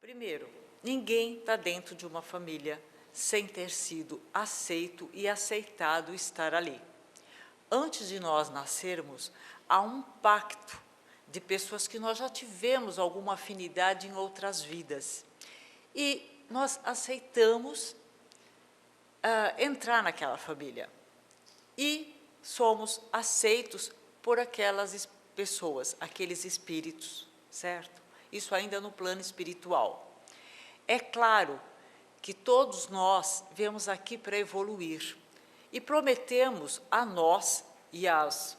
Primeiro, ninguém está dentro de uma família sem ter sido aceito e aceitado estar ali. Antes de nós nascermos, há um pacto de pessoas que nós já tivemos alguma afinidade em outras vidas. E nós aceitamos entrar naquela família. E somos aceitos por aquelas pessoas, aqueles espíritos, certo? Isso ainda no plano espiritual. É claro que todos nós viemos aqui para evoluir e prometemos a nós e aos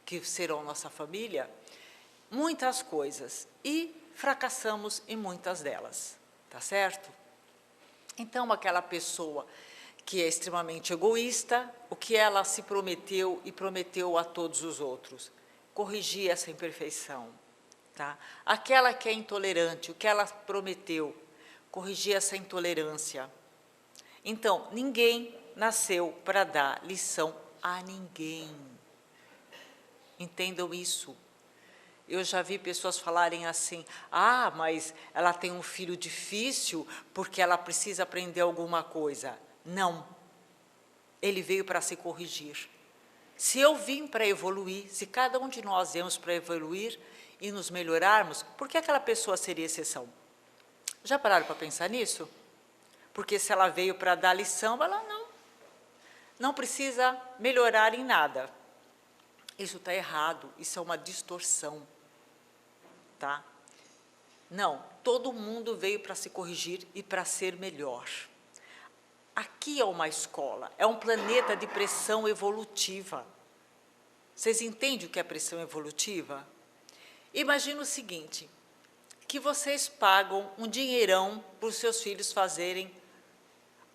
que serão nossa família muitas coisas e fracassamos em muitas delas, tá certo? Então, aquela pessoa que é extremamente egoísta, o que ela se prometeu e prometeu a todos os outros? Corrigir essa imperfeição, tá? Aquela que é intolerante, o que ela prometeu? Corrigir essa intolerância. Então, ninguém nasceu para dar lição a ninguém. Entendam isso. Eu já vi pessoas falarem assim, mas ela tem um filho difícil porque ela precisa aprender alguma coisa. Não. Ele veio para se corrigir. Se eu vim para evoluir, se cada um de nós viemos para evoluir e nos melhorarmos, por que aquela pessoa seria exceção? Já pararam para pensar nisso? Porque se ela veio para dar lição, ela não precisa melhorar em nada. Isso está errado, isso é uma distorção. Tá? Não, todo mundo veio para se corrigir e para ser melhor. Aqui é uma escola, é um planeta de pressão evolutiva. Vocês entendem o que é pressão evolutiva? Imagina o seguinte, que vocês pagam um dinheirão para os seus filhos fazerem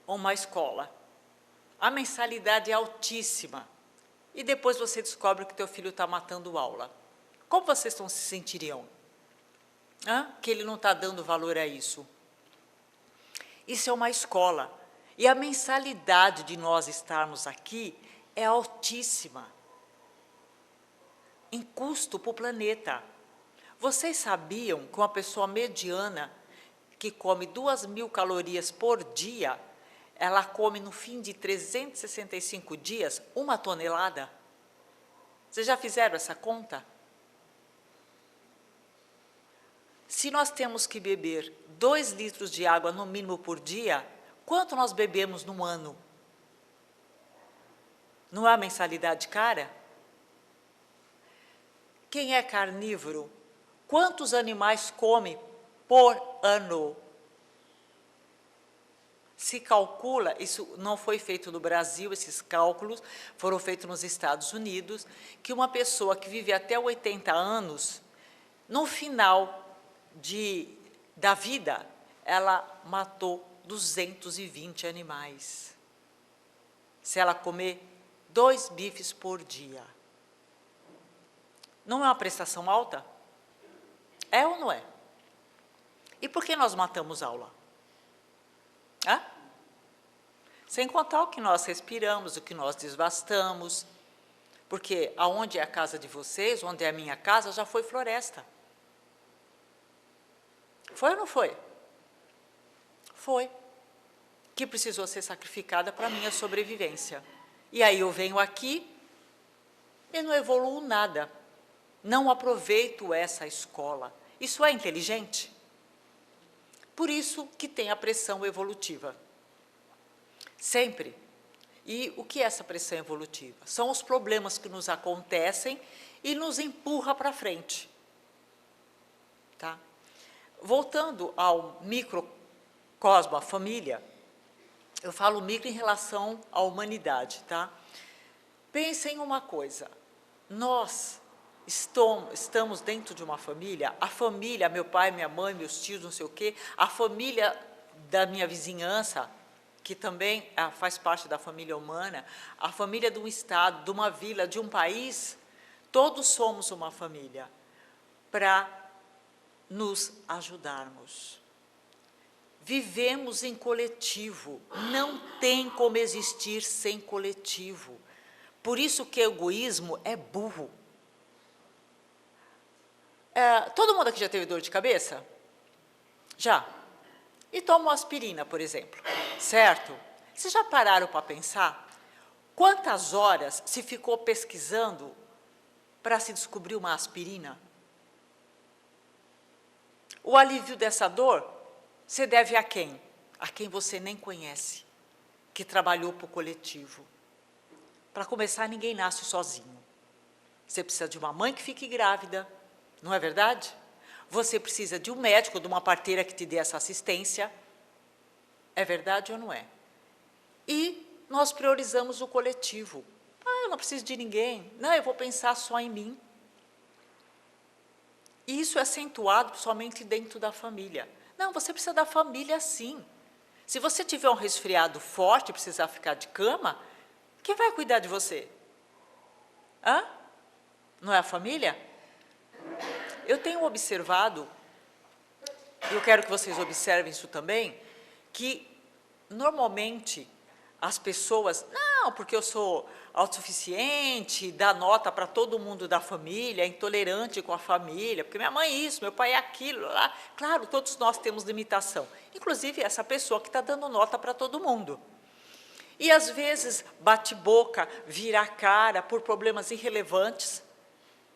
uma escola. A mensalidade é altíssima. E depois você descobre que teu filho está matando aula. Como vocês se sentiriam? Que ele não está dando valor a isso. Isso é uma escola. E a mensalidade de nós estarmos aqui é altíssima. Em custo para o planeta. Vocês sabiam que uma pessoa mediana, que come 2.000 calorias por dia, ela come no fim de 365 dias 1 tonelada? Vocês já fizeram essa conta? Se nós temos que beber 2 litros de água no mínimo por dia, quanto nós bebemos num ano? Não há mensalidade cara? Quem é carnívoro? Quantos animais come por ano? Se calcula, isso não foi feito no Brasil, esses cálculos foram feitos nos Estados Unidos, que uma pessoa que vive até 80 anos, no final da vida, ela matou 220 animais. Se ela comer 2 bifes por dia. Não é uma prestação alta? É ou não é? E por que nós matamos aula? Sem contar o que nós respiramos, o que nós desvastamos. Porque aonde é a casa de vocês, onde é a minha casa, já foi floresta. Foi ou não foi? Foi. Que precisou ser sacrificada para a minha sobrevivência. E aí eu venho aqui e não evoluo nada. Não aproveito essa escola. Isso é inteligente? Por isso que tem a pressão evolutiva. Sempre. E o que é essa pressão evolutiva? São os problemas que nos acontecem e nos empurra para frente. Tá? Voltando ao microcosmo, a família, eu falo micro em relação à humanidade, tá? Pensem em uma coisa, nós estamos dentro de uma família, a família, meu pai, minha mãe, meus tios, não sei o quê, a família da minha vizinhança, que também faz parte da família humana, a família de um estado, de uma vila, de um país, todos somos uma família, para nos ajudarmos. Vivemos em coletivo, não tem como existir sem coletivo. Por isso que egoísmo é burro. Todo mundo aqui já teve dor de cabeça? Já? e tomam aspirina, por exemplo, certo? Vocês já pararam para pensar quantas horas se ficou pesquisando para se descobrir uma aspirina? O alívio dessa dor você deve a quem? A quem você nem conhece, que trabalhou para o coletivo. Para começar, ninguém nasce sozinho. Você precisa de uma mãe que fique grávida, não é verdade? Você precisa de um médico, de uma parteira que te dê essa assistência. É verdade ou não é? E nós priorizamos o coletivo. Eu não preciso de ninguém. Não, eu vou pensar só em mim. E isso é acentuado somente dentro da família. Não, você precisa da família sim. Se você tiver um resfriado forte e precisar ficar de cama, quem vai cuidar de você? Hã? Não é a família? Eu tenho observado, e eu quero que vocês observem isso também, que, normalmente, as pessoas, não, porque eu sou autossuficiente, dá nota para todo mundo da família, é intolerante com a família, porque minha mãe é isso, meu pai é aquilo, lá. Claro, todos nós temos limitação, inclusive essa pessoa que está dando nota para todo mundo. E, às vezes, bate boca, vira a cara por problemas irrelevantes.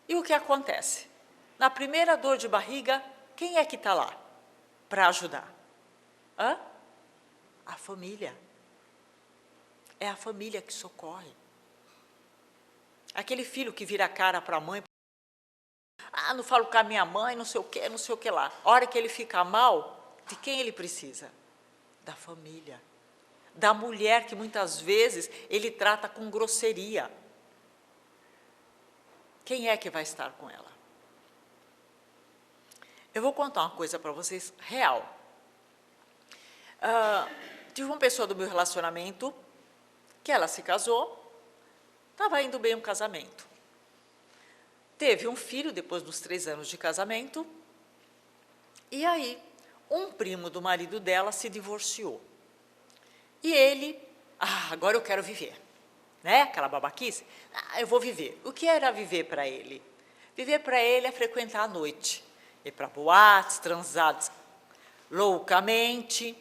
E o que acontece? Na primeira dor de barriga, quem é que está lá para ajudar? Hã? A família. É a família que socorre. Aquele filho que vira a cara para a mãe, não falo com a minha mãe, não sei o que lá. A hora que ele fica mal, de quem ele precisa? Da família. Da mulher que muitas vezes ele trata com grosseria. Quem é que vai estar com ela? Eu vou contar uma coisa para vocês, real. Tive uma pessoa do meu relacionamento, que ela se casou, estava indo bem o casamento. Teve um filho depois dos 3 anos de casamento, e aí um primo do marido dela se divorciou. E ele, agora eu quero viver, né? Aquela babaquice, eu vou viver. O que era viver para ele? Viver para ele é frequentar a noite, ir para boates, transar loucamente.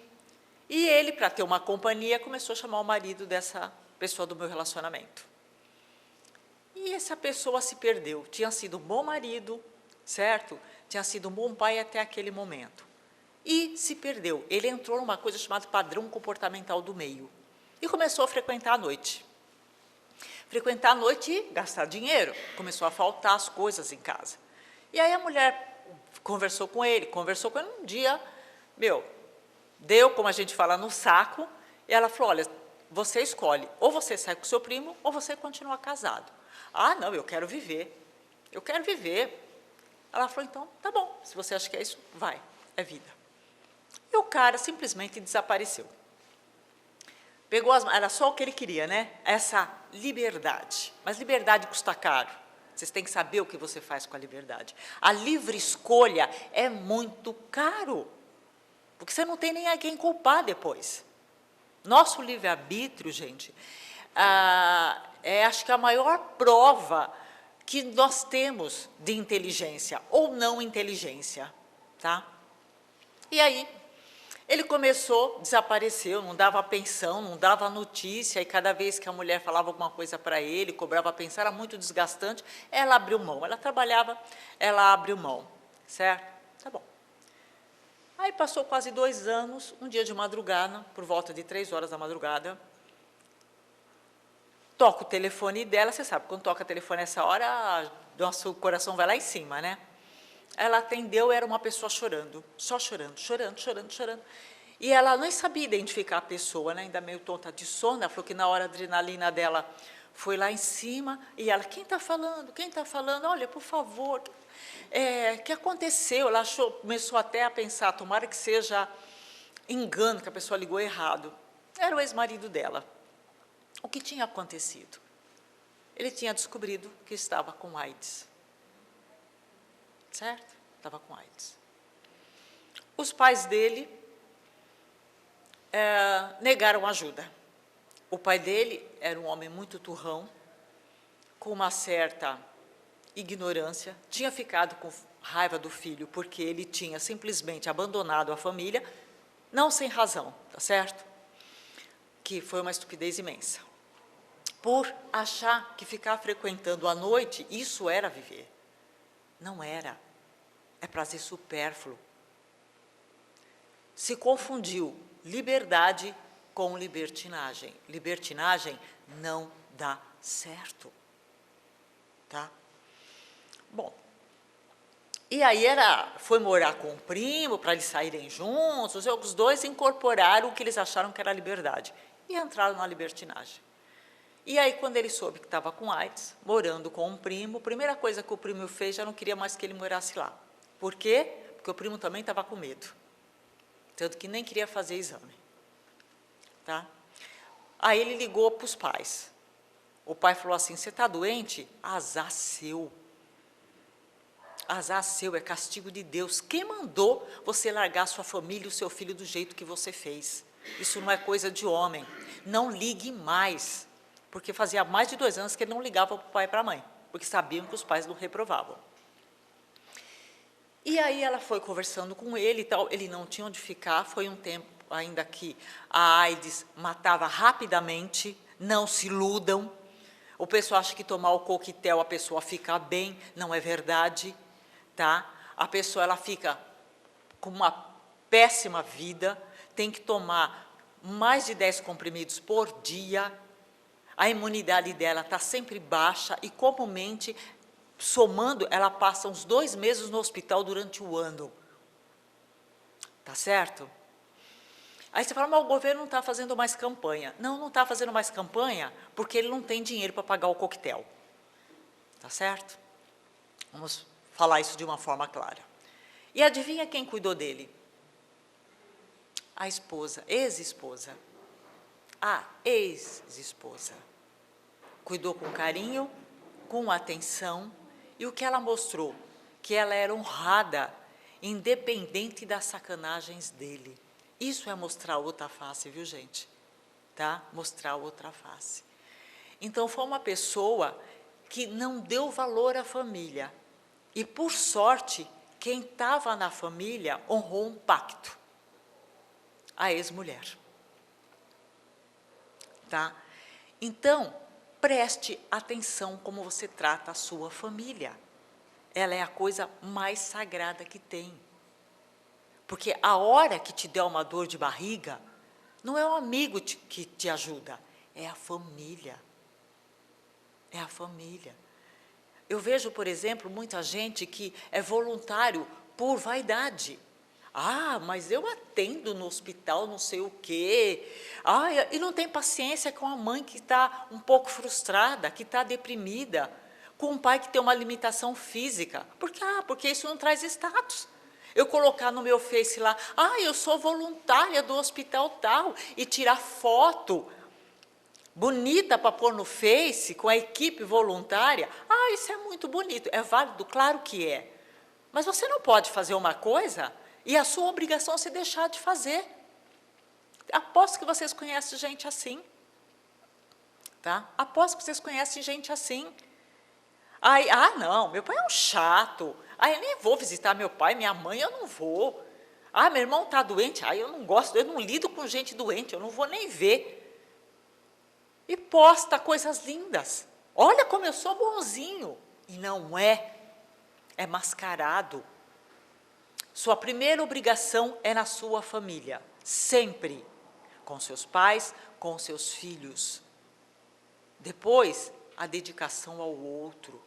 E ele, para ter uma companhia, começou a chamar o marido dessa pessoa do meu relacionamento. E essa pessoa se perdeu. Tinha sido um bom marido, certo? Tinha sido um bom pai até aquele momento. E se perdeu. Ele entrou numa coisa chamada padrão comportamental do meio. E começou a frequentar a noite. Frequentar a noite e gastar dinheiro. Começou a faltar as coisas em casa. E aí a mulher conversou com ele um dia, deu, como a gente fala, no saco, e ela falou, olha, você escolhe, ou você sai com o seu primo, ou você continua casado. Não, eu quero viver. Ela falou, então, tá bom, se você acha que é isso, vai, é vida. E o cara simplesmente desapareceu. Era só o que ele queria, né? Essa liberdade. Mas liberdade custa caro. Vocês têm que saber o que você faz com a liberdade. A livre escolha é muito caro, porque você não tem nem a quem culpar depois. Nosso livre-arbítrio, gente, acho que a maior prova que nós temos de inteligência ou não inteligência, tá? E aí, ele começou, desapareceu, não dava pensão, não dava notícia, e cada vez que a mulher falava alguma coisa para ele, cobrava pensão, era muito desgastante, ela abriu mão. Ela trabalhava, ela abriu mão, certo? Tá bom. Aí passou quase 2 anos, um dia de madrugada, por volta de 3 horas da madrugada, toca o telefone dela, você sabe, quando toca o telefone nessa hora, nosso coração vai lá em cima, né? Ela atendeu, era uma pessoa chorando, só chorando. E ela nem sabia identificar a pessoa, né? Ainda meio tonta de sono, ela falou que na hora a adrenalina dela foi lá em cima, e ela, quem está falando? Quem está falando? Olha, por favor, o que aconteceu? Ela começou até a pensar, tomara que seja engano, que a pessoa ligou errado. Era o ex-marido dela. O que tinha acontecido? Ele tinha descobrido que estava com AIDS. Certo? Estava com AIDS. Os pais dele negaram ajuda. O pai dele era um homem muito turrão, com uma certa ignorância, tinha ficado com raiva do filho, porque ele tinha simplesmente abandonado a família, não sem razão, tá certo? Que foi uma estupidez imensa. Por achar que ficar frequentando à noite, isso era viver. Não era. É prazer supérfluo. Se confundiu liberdade com libertinagem. Libertinagem não dá certo. Tá? Bom, e aí foi morar com o primo para eles saírem juntos, os dois incorporaram o que eles acharam que era liberdade e entraram na libertinagem. E aí, quando ele soube que estava com AIDS, morando com um primo, a primeira coisa que o primo fez, já não queria mais que ele morasse lá. Por quê? Porque o primo também estava com medo. Tanto que nem queria fazer exame. Tá? Aí ele ligou para os pais. O pai falou assim, você está doente? Azar seu. Azar seu, é castigo de Deus. Quem mandou você largar a sua família e o seu filho do jeito que você fez? Isso não é coisa de homem. Não ligue mais. Porque fazia mais de 2 anos que ele não ligava para o pai e para a mãe, porque sabiam que os pais não reprovavam. E aí ela foi conversando com ele e tal, ele não tinha onde ficar, foi um tempo ainda que a AIDS matava rapidamente, não se iludam. O pessoal acha que tomar o coquetel a pessoa fica bem, não é verdade, tá? A pessoa ela fica com uma péssima vida, tem que tomar mais de 10 comprimidos por dia, a imunidade dela está sempre baixa e, comumente, somando, ela passa uns 2 meses no hospital durante o ano. Tá certo? Aí você fala, mas o governo não está fazendo mais campanha. Não, não está fazendo mais campanha porque ele não tem dinheiro para pagar o coquetel. Tá certo? Vamos falar isso de uma forma clara. E adivinha quem cuidou dele? A esposa, ex-esposa. A ex-esposa. Cuidou com carinho, com atenção, e o que ela mostrou? Que ela era honrada, independente das sacanagens dele. Isso é mostrar outra face, viu, gente? Tá? Mostrar outra face. Então, foi uma pessoa que não deu valor à família. E, por sorte, quem estava na família honrou um pacto. A ex-mulher. Tá? Então, preste atenção como você trata a sua família. Ela é a coisa mais sagrada que tem. Porque a hora que te der uma dor de barriga, não é o amigo que te ajuda, é a família. É a família. Eu vejo, por exemplo, muita gente que é voluntário por vaidade. Ah, mas eu atendo no hospital não sei o quê. Ah, e não tem paciência com a mãe que está um pouco frustrada, que está deprimida, com um pai que tem uma limitação física. Porque isso não traz status. Eu colocar no meu Face lá, eu sou voluntária do hospital tal, e tirar foto bonita para pôr no Face, com a equipe voluntária, isso é muito bonito, é válido, claro que é. Mas você não pode fazer uma coisa e a sua obrigação é se deixar de fazer. Aposto que vocês conhecem gente assim. Tá? Aposto que vocês conhecem gente assim. Não, meu pai é um chato. Eu nem vou visitar meu pai, minha mãe, eu não vou. Meu irmão está doente, eu não gosto, eu não lido com gente doente, eu não vou nem ver. E posta coisas lindas. Olha como eu sou bonzinho. E não é. É mascarado. Sua primeira obrigação é na sua família. Sempre. Com seus pais, com seus filhos. Depois, a dedicação ao outro.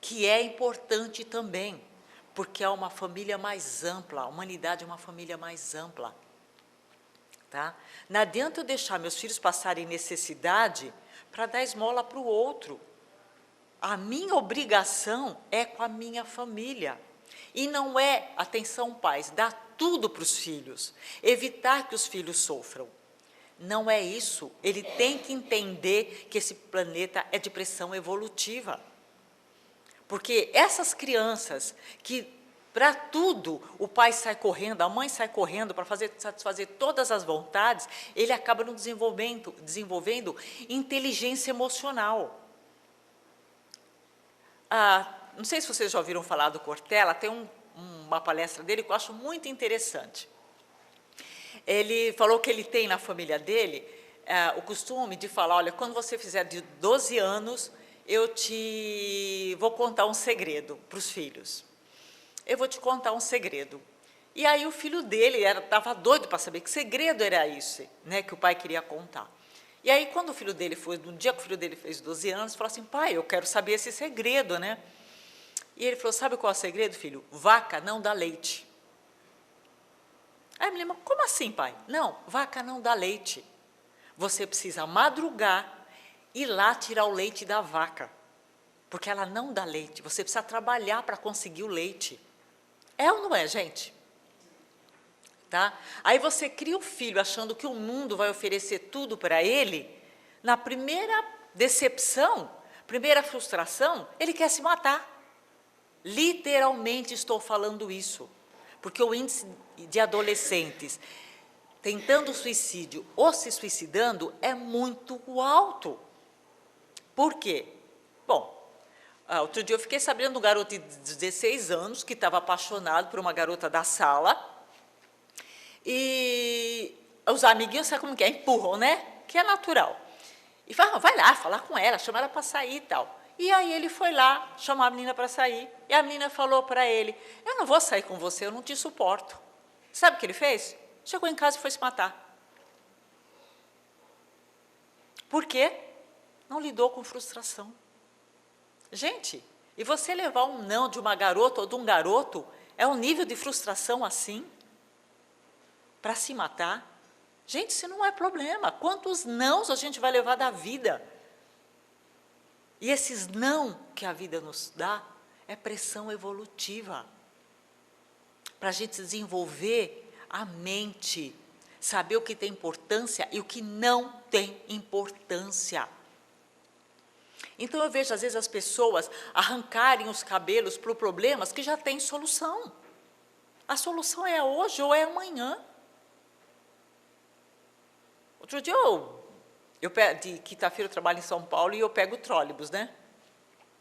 Que é importante também. Porque é uma família mais ampla. A humanidade é uma família mais ampla. Tá? Não adianta eu deixar meus filhos passarem necessidade para dar esmola para o outro. A minha obrigação é com a minha família. E não é, atenção pais, dar tudo para os filhos, evitar que os filhos sofram. Não é isso. Ele tem que entender que esse planeta é de pressão evolutiva. Porque essas crianças que para tudo, o pai sai correndo, a mãe sai correndo para satisfazer todas as vontades, ele acaba não desenvolvendo inteligência emocional. Não sei se vocês já ouviram falar do Cortella, tem uma palestra dele que eu acho muito interessante. Ele falou que ele tem na família dele o costume de falar, olha, quando você fizer de 12 anos, eu vou contar um segredo para os filhos. Eu vou te contar um segredo. E aí o filho dele estava doido para saber que segredo era esse, né, que o pai queria contar. E aí, quando o filho dele no dia que o filho dele fez 12 anos, falou assim, pai, eu quero saber esse segredo, né? E ele falou, sabe qual é o segredo, filho? Vaca não dá leite. Aí a menina, como assim, pai? Não, vaca não dá leite. Você precisa madrugar e ir lá tirar o leite da vaca, porque ela não dá leite. Você precisa trabalhar para conseguir o leite. É ou não é, gente? Tá? Aí você cria o filho achando que o mundo vai oferecer tudo para ele, na primeira decepção, primeira frustração, ele quer se matar. Literalmente estou falando isso, porque o índice de adolescentes tentando suicídio ou se suicidando é muito alto. Por quê? Bom, outro dia eu fiquei sabendo de um garoto de 16 anos que estava apaixonado por uma garota da sala e os amiguinhos, sabe como que é? Empurram, né? Que é natural. E falam, vai lá, falar com ela, chama ela para sair e tal. E aí ele foi lá, chamou a menina para sair, e a menina falou para ele, eu não vou sair com você, eu não te suporto. Sabe o que ele fez? Chegou em casa e foi se matar. Por quê? Não lidou com frustração. Gente, e você levar um não de uma garota ou de um garoto, é um nível de frustração assim? Para se matar? Gente, isso não é problema. Quantos nãos a gente vai levar da vida? E esses não que a vida nos dá é pressão evolutiva. Para a gente desenvolver a mente, saber o que tem importância e o que não tem importância. Então eu vejo às vezes as pessoas arrancarem os cabelos por problemas que já têm solução. A solução é hoje ou é amanhã. Outro dia de quinta-feira eu trabalho em São Paulo e eu pego o trólebus, né?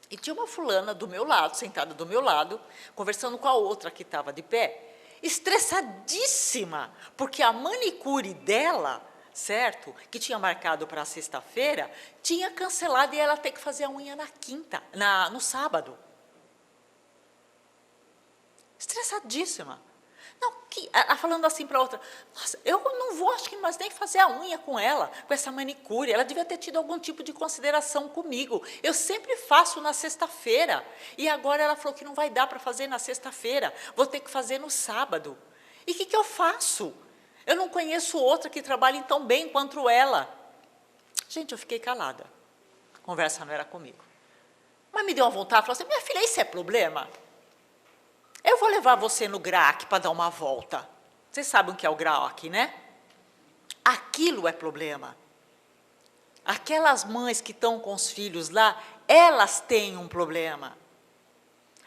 E tinha uma fulana do meu lado, sentada do meu lado, conversando com a outra que estava de pé, estressadíssima, porque a manicure dela, certo, que tinha marcado para sexta-feira, tinha cancelado e ela tem que fazer a unha na quinta, no sábado. Estressadíssima. Não, ela falando assim para a outra, nossa, eu não vou, acho que mais nem fazer a unha com ela, com essa manicure, ela devia ter tido algum tipo de consideração comigo, eu sempre faço na sexta-feira, e agora ela falou que não vai dar para fazer na sexta-feira, vou ter que fazer no sábado. E o que eu faço? Eu não conheço outra que trabalhe tão bem quanto ela. Gente, eu fiquei calada, a conversa não era comigo. Mas me deu uma vontade, falou assim, minha filha, isso é problema? Eu vou levar você no GRAAC para dar uma volta. Vocês sabem o que é o GRAAC, né? Aquilo é problema. Aquelas mães que estão com os filhos lá, elas têm um problema.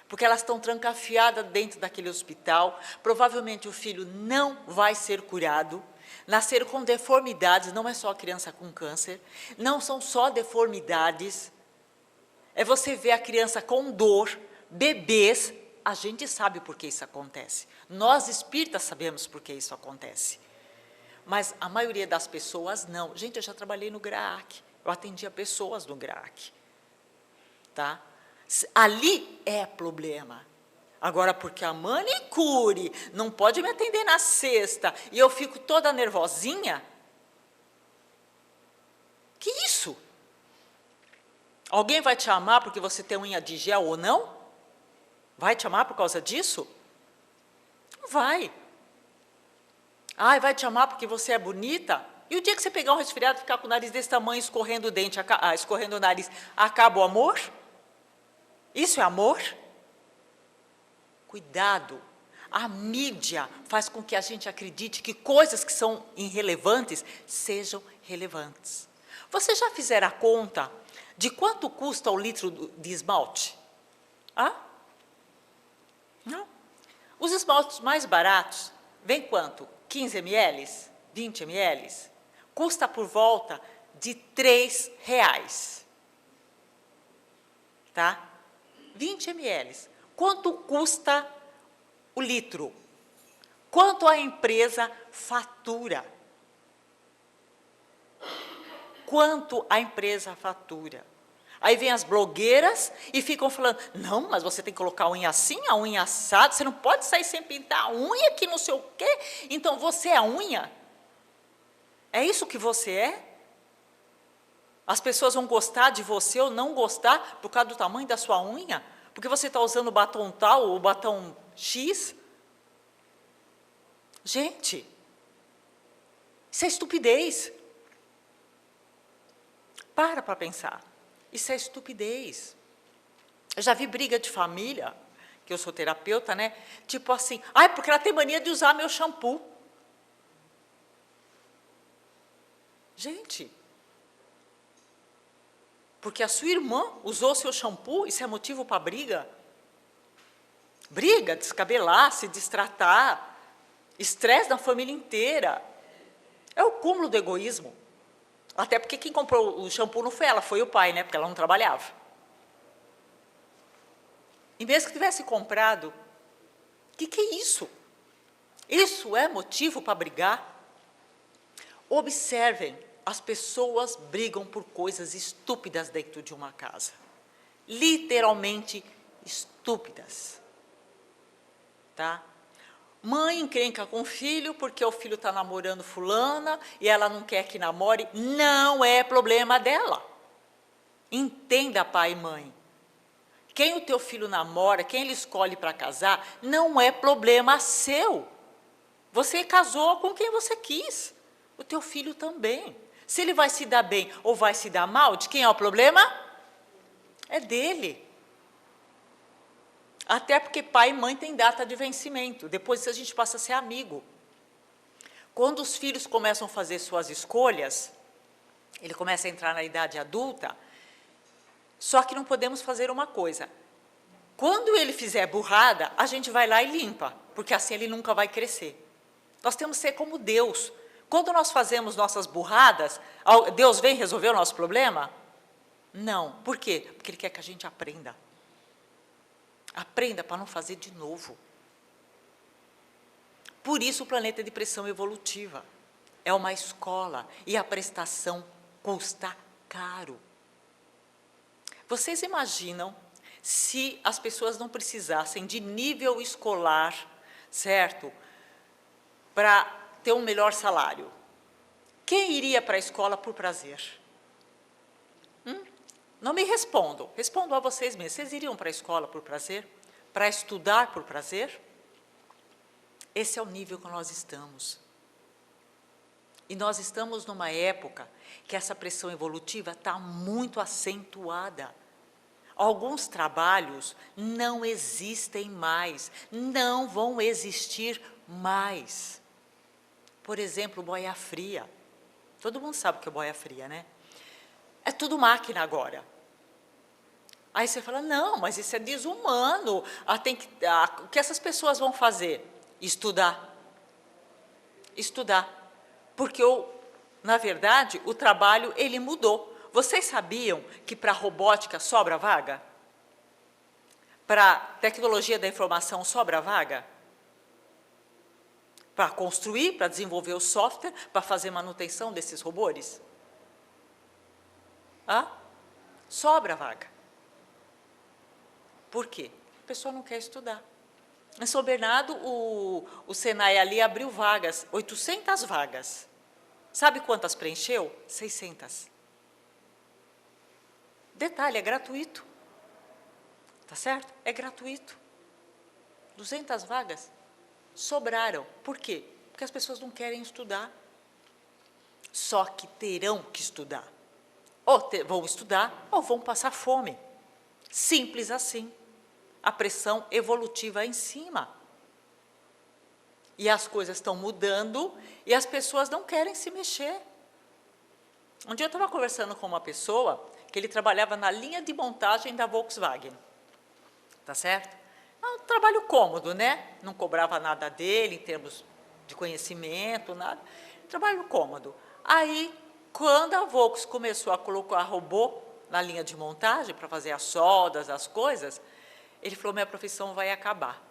Porque elas estão trancafiadas dentro daquele hospital, provavelmente o filho não vai ser curado, nascer com deformidades, não é só a criança com câncer, não são só deformidades, é você ver a criança com dor, bebês. A gente sabe por que isso acontece. Nós espíritas sabemos por que isso acontece. Mas a maioria das pessoas não. Gente, eu já trabalhei no GRAAC. Eu atendia pessoas no GRAAC. Tá? Ali é problema. Agora, porque a manicure não pode me atender na sexta e eu fico toda nervosinha, que isso? Alguém vai te amar porque você tem unha de gel ou não? Vai te amar por causa disso? Não vai. Ai, vai te amar porque você é bonita? E o dia que você pegar um resfriado e ficar com o nariz desse tamanho, escorrendo o dente, escorrendo o nariz, acaba o amor? Isso é amor? Cuidado. A mídia faz com que a gente acredite que coisas que são irrelevantes sejam relevantes. Vocês já fizeram a conta de quanto custa o litro de esmalte? Hã? Não. Os esmaltes mais baratos, vem quanto? 15 ml? 20 ml? Custa por volta de R$3. Tá? 20 ml. Quanto custa o litro? Quanto a empresa fatura? Quanto a empresa fatura? Aí vem as blogueiras e ficam falando, não, mas você tem que colocar a unha assim, a unha assada, você não pode sair sem pintar a unha, que não sei o quê. Então, você é a unha? É isso que você é? As pessoas vão gostar de você ou não gostar por causa do tamanho da sua unha? Porque você está usando o batom tal ou o batom X? Gente, isso é estupidez. Para pensar. Isso é estupidez. Eu já vi briga de família, que eu sou terapeuta, né? Tipo assim, ai, porque ela tem mania de usar meu shampoo. Gente, porque a sua irmã usou seu shampoo, isso é motivo para briga? Briga, descabelar, se destratar, estresse na família inteira. É o cúmulo do egoísmo. Até porque quem comprou o shampoo não foi ela, foi o pai, né? Porque ela não trabalhava. E mesmo que tivesse comprado, o que é isso? Isso é motivo para brigar? Observem, as pessoas brigam por coisas estúpidas dentro de uma casa. Literalmente estúpidas. Tá? Mãe encrenca com o filho porque o filho está namorando fulana e ela não quer que namore. Não é problema dela. Entenda, pai e mãe. Quem o teu filho namora, quem ele escolhe para casar, não é problema seu. Você casou com quem você quis. O teu filho também. Se ele vai se dar bem ou vai se dar mal, de quem é o problema? É dele. Até porque pai e mãe têm data de vencimento. Depois a gente passa a ser amigo. Quando os filhos começam a fazer suas escolhas, ele começa a entrar na idade adulta, só que não podemos fazer uma coisa. Quando ele fizer burrada, a gente vai lá e limpa, porque assim ele nunca vai crescer. Nós temos que ser como Deus. Quando nós fazemos nossas burradas, Deus vem resolver o nosso problema? Não. Por quê? Porque Ele quer que a gente aprenda. Aprenda para não fazer de novo. Por isso o planeta de pressão evolutiva é uma escola e a prestação custa caro. Vocês imaginam se as pessoas não precisassem de nível escolar, certo? Para ter um melhor salário. Quem iria para a escola por prazer? Não me respondam, respondam a vocês mesmos. Vocês iriam para a escola por prazer? Para estudar por prazer? Esse é o nível que nós estamos. E nós estamos numa época que essa pressão evolutiva está muito acentuada. Alguns trabalhos não existem mais, não vão existir mais. Por exemplo, boia fria. Todo mundo sabe o que é boia fria, né? É tudo máquina agora. Aí você fala, não, mas isso é desumano. O que essas pessoas vão fazer? Estudar. Estudar. Porque, na verdade, o trabalho ele mudou. Vocês sabiam que para robótica sobra vaga? Para tecnologia da informação sobra vaga? Para construir, para desenvolver o software, para fazer manutenção desses robôs? Sobra vaga. Por quê? A pessoa não quer estudar. Em São Bernardo, o Senai ali abriu vagas, 800 vagas. Sabe quantas preencheu? 600. Detalhe, é gratuito. Tá certo? É gratuito. 200 vagas sobraram. Por quê? Porque as pessoas não querem estudar. Só que terão que estudar. Ou vão estudar, ou vão passar fome. Simples assim. A pressão evolutiva em cima. E as coisas estão mudando e as pessoas não querem se mexer. Um dia eu estava conversando com uma pessoa que ele trabalhava na linha de montagem da Volkswagen. Tá certo? Um trabalho cômodo, né? Não cobrava nada dele em termos de conhecimento, nada. Trabalho cômodo. Aí, quando a Volks começou a colocar robô na linha de montagem para fazer as soldas, as coisas, ele falou, minha profissão vai acabar.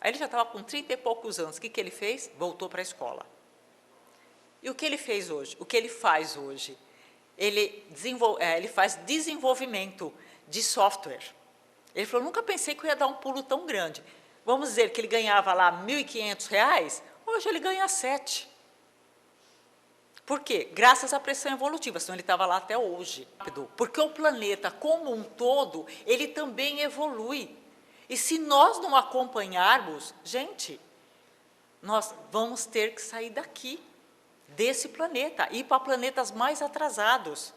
Aí ele já estava com 30 e poucos anos. O que ele fez? Voltou para a escola. E o que ele fez hoje? O que ele faz hoje? Ele faz desenvolvimento de software. Ele falou, nunca pensei que eu ia dar um pulo tão grande. Vamos dizer que ele ganhava lá R$ 1.500, hoje ele ganha 7. Por quê? Graças à pressão evolutiva, senão ele estava lá até hoje. Porque o planeta, como um todo, ele também evolui. E se nós não acompanharmos, gente, nós vamos ter que sair daqui, desse planeta, ir para planetas mais atrasados,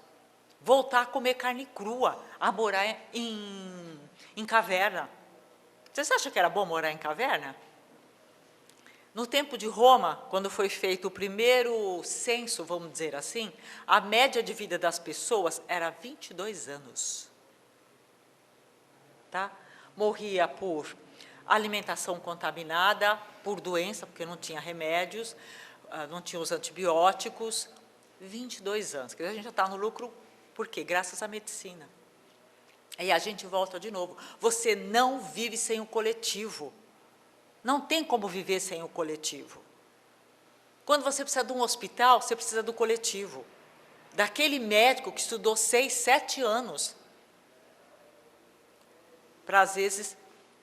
voltar a comer carne crua, a morar em caverna. Vocês acham que era bom morar em caverna? No tempo de Roma, quando foi feito o primeiro censo, vamos dizer assim, a média de vida das pessoas era 22 anos. Tá? Morria por alimentação contaminada, por doença, porque não tinha remédios, não tinha os antibióticos, 22 anos. Quer dizer, a gente já está no lucro, por quê? Graças à medicina. Aí a gente volta de novo. Você não vive sem o coletivo. Não tem como viver sem o coletivo. Quando você precisa de um hospital, você precisa do coletivo. Daquele médico que estudou 6, 7 anos. Para, às vezes,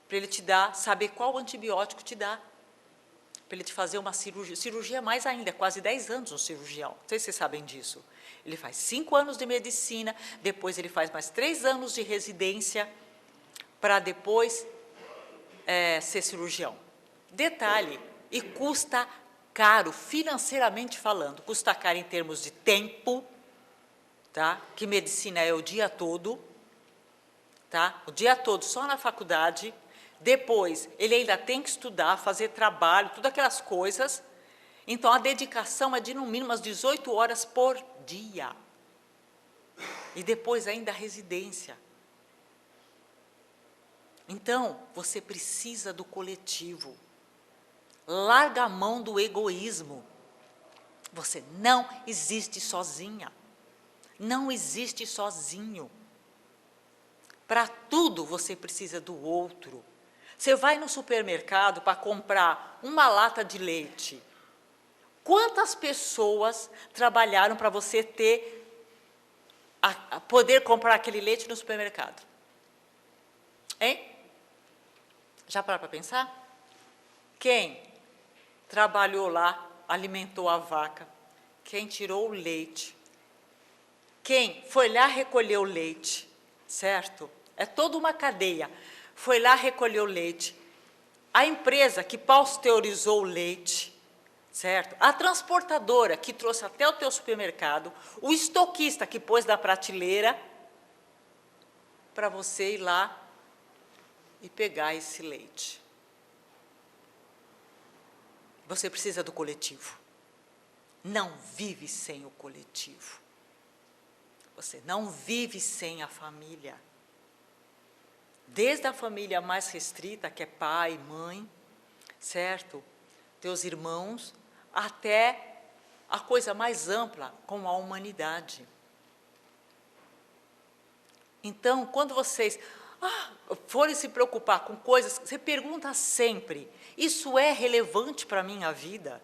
para ele te dar, saber qual antibiótico te dá. Para ele te fazer uma cirurgia. Cirurgia mais ainda, quase 10 anos um cirurgião. Não sei se vocês sabem disso. Ele faz 5 anos de medicina, depois ele faz mais 3 anos de residência, para depois ser cirurgião. Detalhe, e custa caro, financeiramente falando, custa caro em termos de tempo, tá? Que medicina é o dia todo, tá? O dia todo só na faculdade, depois ele ainda tem que estudar, fazer trabalho, todas aquelas coisas, então a dedicação é de no mínimo umas 18 horas por dia, e depois ainda a residência. Então, você precisa do coletivo. Larga a mão do egoísmo. Você não existe sozinha. Não existe sozinho. Para tudo você precisa do outro. Você vai no supermercado para comprar uma lata de leite. Quantas pessoas trabalharam para você poder comprar aquele leite no supermercado? Hein? Já parou para pensar? Quem trabalhou lá, alimentou a vaca? Quem tirou o leite? Quem foi lá recolher o leite? Certo? É toda uma cadeia. Foi lá recolher o leite. A empresa que pasteurizou o leite, certo? A transportadora que trouxe até o teu supermercado, o estoquista que pôs na prateleira para você ir lá e pegar esse leite. Você precisa do coletivo. Não vive sem o coletivo. Você não vive sem a família. Desde a família mais restrita, que é pai, mãe, certo? Teus irmãos, até a coisa mais ampla, como a humanidade. Então, quando vocês forem se preocupar com coisas, você pergunta sempre, isso é relevante para a minha vida?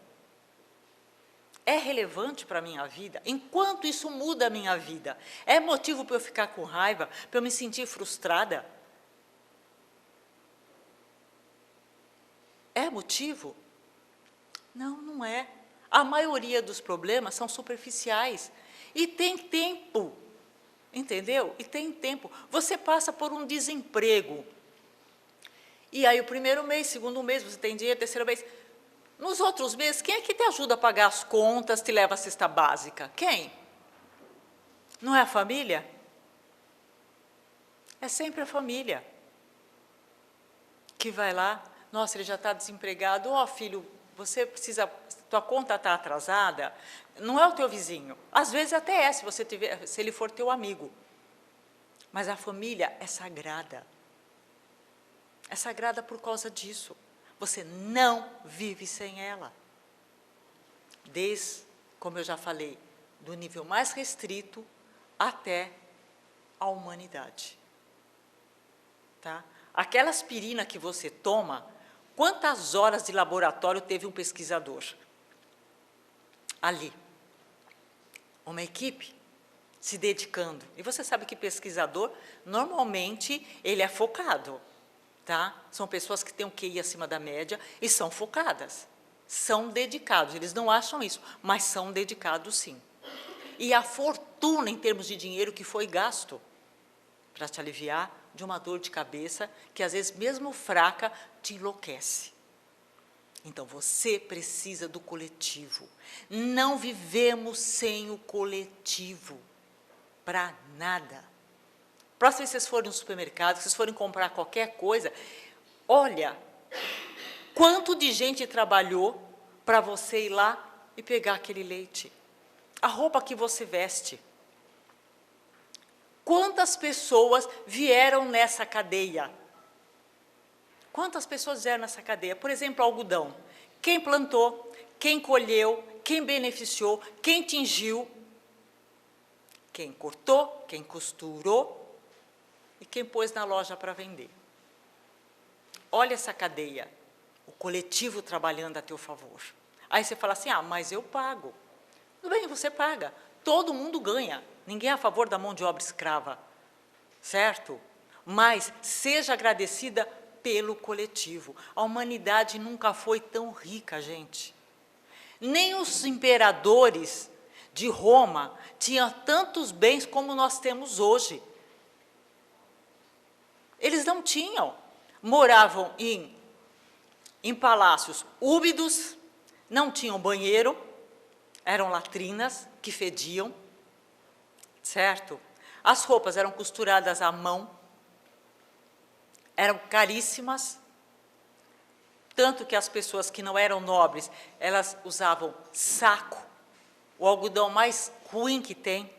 É relevante para a minha vida? Enquanto isso muda a minha vida, é motivo para eu ficar com raiva, para eu me sentir frustrada? É motivo? Não, não é. A maioria dos problemas são superficiais. E tem tempo. Entendeu? E tem tempo. Você passa por um desemprego. E aí o primeiro mês, segundo mês, você tem dinheiro, terceiro mês. Nos outros meses, quem é que te ajuda a pagar as contas, te leva a cesta básica? Quem? Não é a família? É sempre a família que vai lá. Nossa, ele já está desempregado. Ó, filho, você precisa, tua conta está atrasada. Não é o teu vizinho. Às vezes até é, se ele for teu amigo. Mas a família é sagrada. É sagrada por causa disso. Você não vive sem ela. Desde, como eu já falei, do nível mais restrito até a humanidade. Tá? Aquela aspirina que você toma, Quantas horas de laboratório teve um pesquisador? Ali. Uma equipe se dedicando. E você sabe que pesquisador, normalmente, ele é focado. Tá? São pessoas que têm um QI acima da média e são focadas. São dedicados. Eles não acham isso, mas são dedicados, sim. E a fortuna, em termos de dinheiro, que foi gasto para te aliviar de uma dor de cabeça que, às vezes, mesmo fraca, te enlouquece. Então, você precisa do coletivo. Não vivemos sem o coletivo. Para nada. Próxima vez que vocês forem no supermercado, que vocês forem comprar qualquer coisa, olha, quanto de gente trabalhou para você ir lá e pegar aquele leite. A roupa que você veste. Quantas pessoas vieram nessa cadeia? Quantas pessoas vieram nessa cadeia? Por exemplo, algodão. Quem plantou, quem colheu, quem beneficiou, quem tingiu, quem cortou, quem costurou e quem pôs na loja para vender. Olha essa cadeia, o coletivo trabalhando a teu favor. Aí você fala assim, ah, mas eu pago. Tudo bem, você paga. Todo mundo ganha. Ninguém é a favor da mão de obra escrava, certo? Mas seja agradecida pelo coletivo. A humanidade nunca foi tão rica, gente. Nem os imperadores de Roma tinham tantos bens como nós temos hoje. Eles não tinham. Moravam em palácios úmidos, não tinham banheiro, eram latrinas que fediam, certo? As roupas eram costuradas à mão, eram caríssimas, tanto que as pessoas que não eram nobres, elas usavam saco, o algodão mais ruim que tem,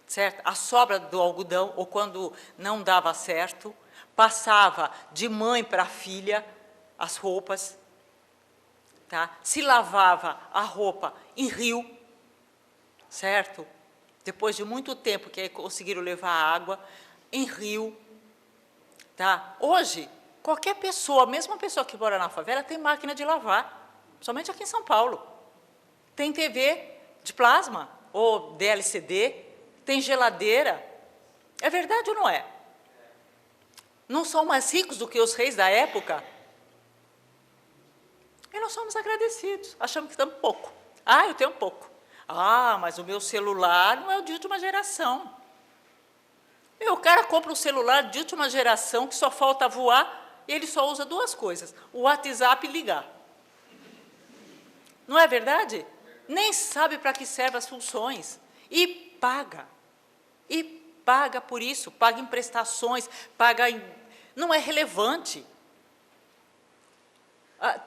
certo? A sobra do algodão, ou quando não dava certo, passava de mãe para filha as roupas, tá? Se lavava a roupa em rio, certo? Depois de muito tempo que aí conseguiram levar a água em rio, tá? Hoje, qualquer pessoa, mesmo uma pessoa que mora na favela, tem máquina de lavar, somente aqui em São Paulo. Tem TV de plasma, ou DLCD, tem geladeira. É verdade ou não é? Não são mais ricos do que os reis da época? E nós somos agradecidos, achamos que estamos pouco. Ah, eu tenho pouco. Ah, mas o meu celular não é o de última geração. O cara compra um celular de última geração que só falta voar e ele só usa duas coisas, o WhatsApp e ligar. Não é verdade? Nem sabe para que servem as funções. E paga. E paga por isso, paga em prestações, paga em... Não é relevante.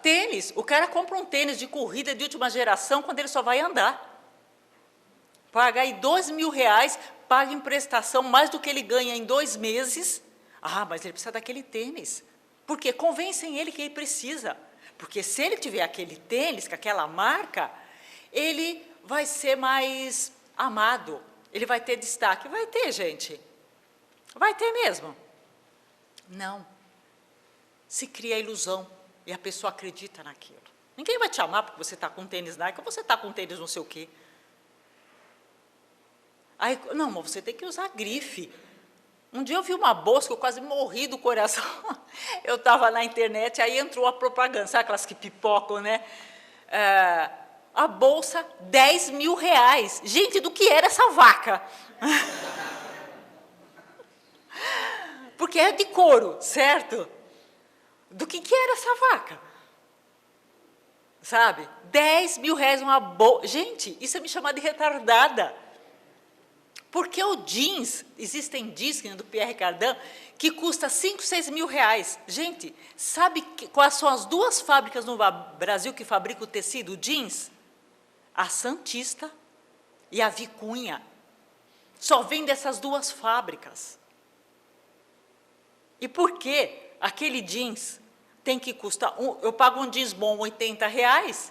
Tênis, o cara compra um tênis de corrida de última geração quando ele só vai andar. Paga aí R$2.000, paga em prestação mais do que ele ganha em 2 meses. Ah, mas ele precisa daquele tênis. Por quê? Convencem ele que ele precisa. Porque se ele tiver aquele tênis, com aquela marca, ele vai ser mais amado, ele vai ter destaque. Vai ter, gente. Vai ter mesmo. Não. Se cria a ilusão e a pessoa acredita naquilo. Ninguém vai te amar porque você está com tênis Nike ou você está com tênis não sei o quê. Aí, não, mas você tem que usar grife. Um dia eu vi uma bolsa que eu quase morri do coração. Eu estava na internet, aí entrou a propaganda, sabe aquelas que pipocam, né? A bolsa, R$10.000. Gente, do que era essa vaca? Porque é de couro, certo? Do que era essa vaca? Sabe? R$10.000 uma bolsa. Gente, isso é me chamar de retardada. Porque o jeans, existem jeans do Pierre Cardin, que custa R$5.000, R$6.000. Gente, sabe quais são as 2 fábricas no Brasil que fabricam o tecido jeans? A Santista e a Vicunha. Só vem dessas 2 fábricas. E por que aquele jeans tem que custar... eu pago um jeans bom R$80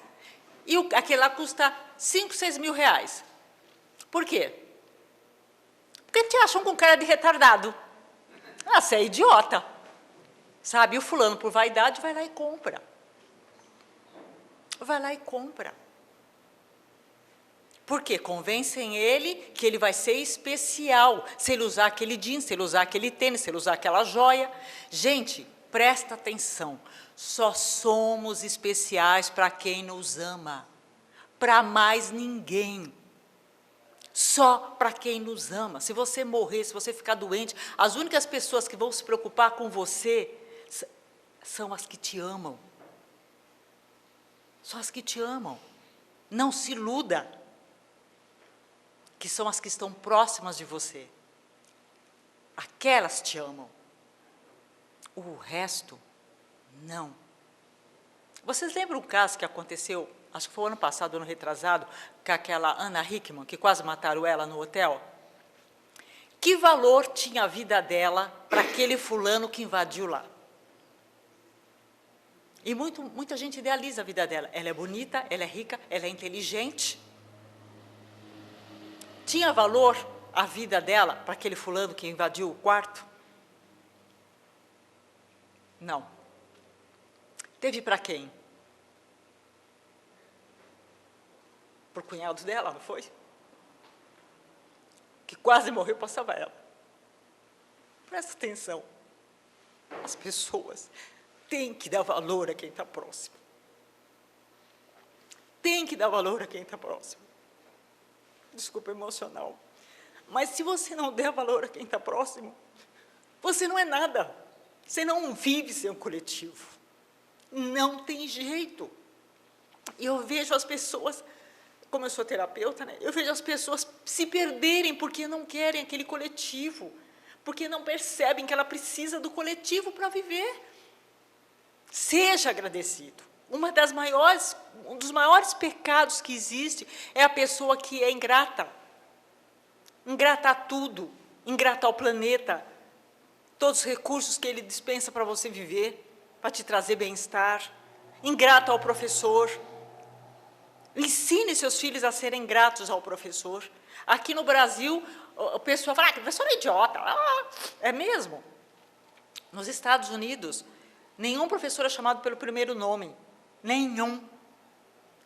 e aquele lá custa R$5.000, R$6.000. Por quê? Porque te acham com cara de retardado. Ah, você é idiota. Sabe? E o fulano, por vaidade, vai lá e compra. vai lá e compra. Porque convencem ele que ele vai ser especial, se ele usar aquele jeans, se ele usar aquele tênis, se ele usar aquela joia. Gente, presta atenção, só somos especiais para quem nos ama, para mais ninguém. Só para quem nos ama. Se você morrer, se você ficar doente, as únicas pessoas que vão se preocupar com você são as que te amam. São as que te amam. Não se iluda, que são as que estão próximas de você. Aquelas te amam. O resto, não. Vocês lembram um caso que aconteceu, acho que foi o ano passado, ano retrasado, com aquela Ana Hickman, que quase mataram ela no hotel? Que valor tinha a vida dela para aquele fulano que invadiu lá? E muita gente idealiza a vida dela. Ela é bonita, ela é rica, ela é inteligente. Tinha valor a vida dela para aquele fulano que invadiu o quarto? Não. Teve para quem? Para o cunhado dela, não foi? Que quase morreu para salvar ela. Presta atenção. As pessoas têm que dar valor a quem está próximo. Tem que dar valor a quem está próximo. Desculpa, emocional. Mas se você não der valor a quem está próximo, você não é nada. Você não vive sem um coletivo. Não tem jeito. E eu vejo as pessoas, como eu sou terapeuta, né, eu vejo as pessoas se perderem porque não querem aquele coletivo, porque não percebem que ela precisa do coletivo para viver. Seja agradecido. Um dos maiores pecados que existe é a pessoa que é ingrata. Ingrata a tudo, ingrata ao planeta, todos os recursos que ele dispensa para você viver, para te trazer bem-estar. Ingrata ao professor. Ensine seus filhos a serem gratos ao professor. Aqui no Brasil, o pessoal fala, que o professor é idiota. É mesmo? Nos Estados Unidos, nenhum professor é chamado pelo primeiro nome. Nenhum.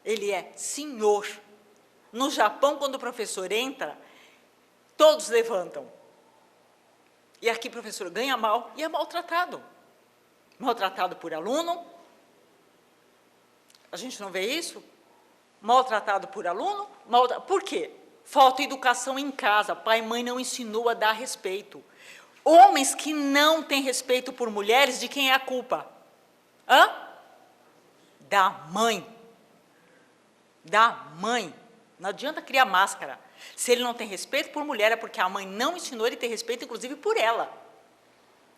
Ele é senhor. No Japão, quando o professor entra, todos levantam. E aqui o professor ganha mal e é maltratado. Maltratado por aluno. A gente não vê isso? Maltratado por aluno. Por quê? Falta educação em casa. Pai e mãe não ensinou a dar respeito. Homens que não têm respeito por mulheres, de quem é a culpa? Da mãe. Da mãe. Não adianta criar máscara. Se ele não tem respeito por mulher, é porque a mãe não ensinou ele a ter respeito, inclusive, por ela.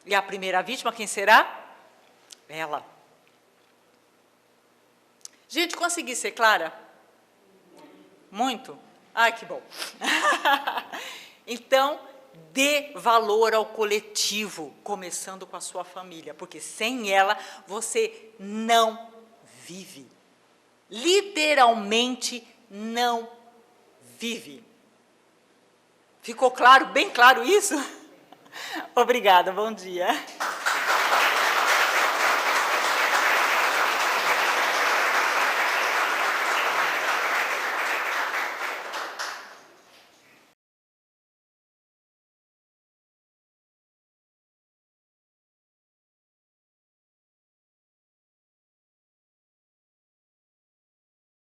E a primeira vítima, quem será? Ela. Gente, consegui ser clara? Muito? Ai, que bom. Então, dê valor ao coletivo, começando com a sua família, porque sem ela, você não vive. Literalmente, não vive. Ficou claro, bem claro isso? Obrigada, bom dia.